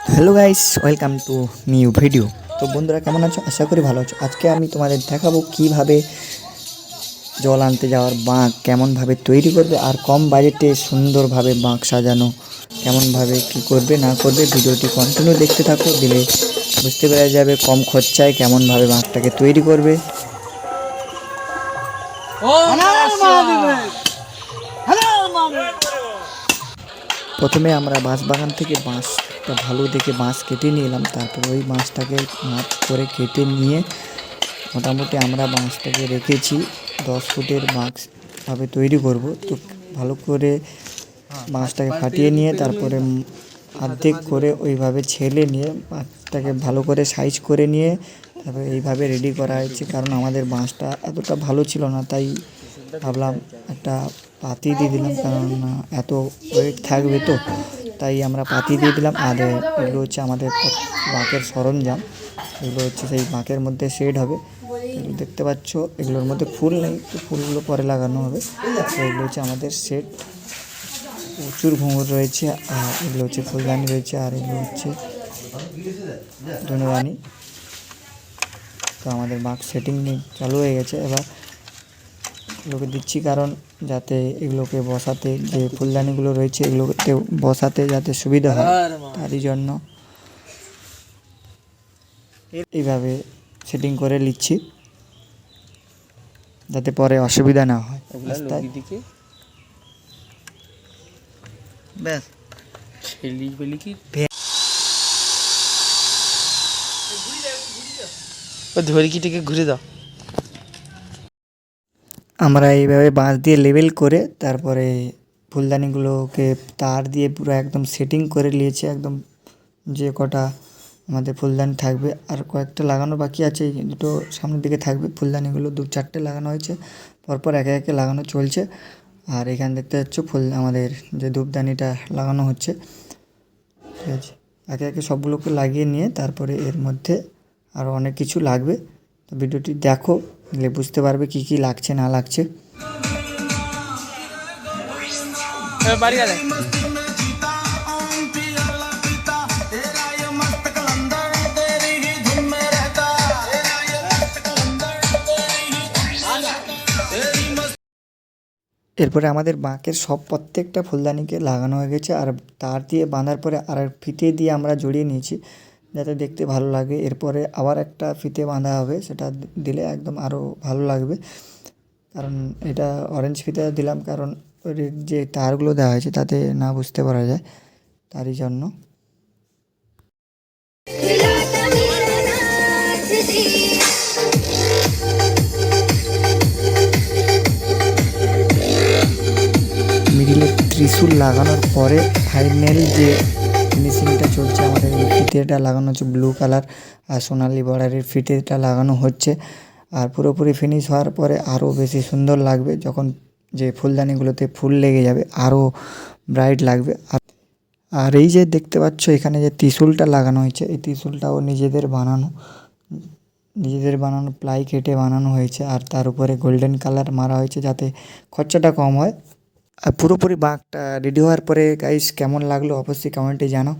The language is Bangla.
Hello guys, welcome to new video. তো বন্ধুরা কেমন আছো? আশা করি ভালো আছো। আজকে আমি তোমাদের দেখাবো কিভাবে জল আনতে যাওয়ার বাঁক কেমনভাবে তৈরি করবে আর কম বাজেটে সুন্দরভাবে বাঁক সাজানো কেমনভাবে কি করবে না করবে। ভিডিওটি কন্টিনিউ দেখতে থাকো, দিলে বুঝতে পেরে যাবে কম খরচায় কেমনভাবে বাঁকটাকে তৈরি করবে। প্রথমে আমরা বাঁশ বাগান থেকে বাঁশটা ভালো দেখে বাঁশ কেটে নিয়ে এলাম। তারপর ওই বাঁশটাকে মাপ করে কেটে নিয়ে মোটামুটি আমরা বাঁশটাকে রেখেছি 10 ফুটের বাঁশভাবে তৈরি করব। তো ভালো করে বাঁশটাকে ফাটিয়ে নিয়ে তারপরে অর্ধেক করে ওইভাবে ছেলে নিয়ে বাঁশটাকে ভালো করে সাইজ করে নিয়ে তারপরে এইভাবে রেডি করা হয়েছে। কারণ আমাদের বাঁশটা এতটা ভালো ছিল না, তাই ভাবলাম একটা পাতি দিয়ে দিলাম, কারণ এত ওয়েট থাকবে তো, তাই আমরা পাতি দিয়ে দিলাম। আর এগুলো হচ্ছে আমাদের বাঁকের সরঞ্জাম, এগুলো হচ্ছে সেই বাঁকের মধ্যে শেড হবে। এগুলো দেখতে পাচ্ছ, এগুলোর মধ্যে ফুল নেই, তো ফুলগুলো পরে লাগানো হবে। তো এগুলো হচ্ছে আমাদের সেট। প্রচুর ঘুঙুর রয়েছে, আর এগুলো হচ্ছে ফুলদানি রয়েছে, আর এগুলো হচ্ছে ধনুরানি। তো আমাদের বাঁক সেটিং চালু হয়ে গেছে। এবার এগুলোকে দিচ্ছি, কারণ যাতে এগুলোকে বসাতে, যে ফুলদানিগুলো রয়েছে এগুলোতে বসাতে যাতে সুবিধা হয়, তারই জন্য এইভাবে সেটিং করে নিচ্ছি, যাতে পরে অসুবিধা না হয়। ব্যাস ধরিকিটাকে ঘুরে দাও। আমরা এইভাবে বাঁশ দিয়ে লেবেল করে তারপরে ফুলদানিগুলোকে তার দিয়ে পুরো একদম সেটিং করে নিয়েছি। একদম যে কটা আমাদের ফুলদানি থাকবে, আর কয়েকটা লাগানো বাকি আছে, এই দুটো সামনের দিকে থাকবে ফুলদানিগুলো, 2-4টে লাগানো হয়েছে, পরপর একে একে লাগানো চলছে। আর এখানে দেখতে পাচ্ছ আমাদের যে ধূপদানিটা লাগানো হচ্ছে, ঠিক আছে। একে একে সবগুলোকে লাগিয়ে নিয়ে তারপরে এর মধ্যে আরও অনেক কিছু লাগবে। তো ভিডিওটি দেখো, দিলে বুঝতে পারবে কি কি লাগছে না লাগছে। এরপরে আমাদের বাঁকের প্রত্যেকটা ফুলদানিকে লাগানো হয়ে গেছে, আর তার দিয়ে বাঁধার পরে আর ফিতে দিয়ে আমরা জড়িয়ে নিয়েছি, যাতে দেখতে ভালো লাগে। এরপরে আবার একটা ফিতে বাঁধা হবে, সেটা দিলে একদম আরও ভালো লাগবে। কারণ এটা অরেঞ্জ ফিতে দিলাম, কারণ ওর যে তারগুলো দেওয়া হয়েছে তাতে না বুঝতে পারা যায়, তারই জন্য। মিডিলে ত্রিশূল লাগানোর পরে ফাইনাল যে ফিনিশিংটা চলছে, আমাদের এই ফিতেটা লাগানো হচ্ছে ব্লু কালার আর সোনালি বর্ডারের ফিতেটা লাগানো হচ্ছে। আর পুরোপুরি ফিনিশ হওয়ার পরে আরও বেশি সুন্দর লাগবে, যখন যে ফুলদানিগুলোতে ফুল লেগে যাবে আরও ব্রাইট লাগবে। আর এই যে দেখতে পাচ্ছ এখানে যে ত্রিশূলটা লাগানো হয়েছে, এই ত্রিশূলটাও নিজেদের বানানো প্লাই কেটে বানানো হয়েছে, আর তার উপরে গোল্ডেন কালার মারা হয়েছে যাতে খরচাটা কম হয়। আর পুরোপুরি বাঁকটা রেডি হওয়ার পরে গাইস কেমন লাগলো অবশ্যই কমেন্টে জানাও।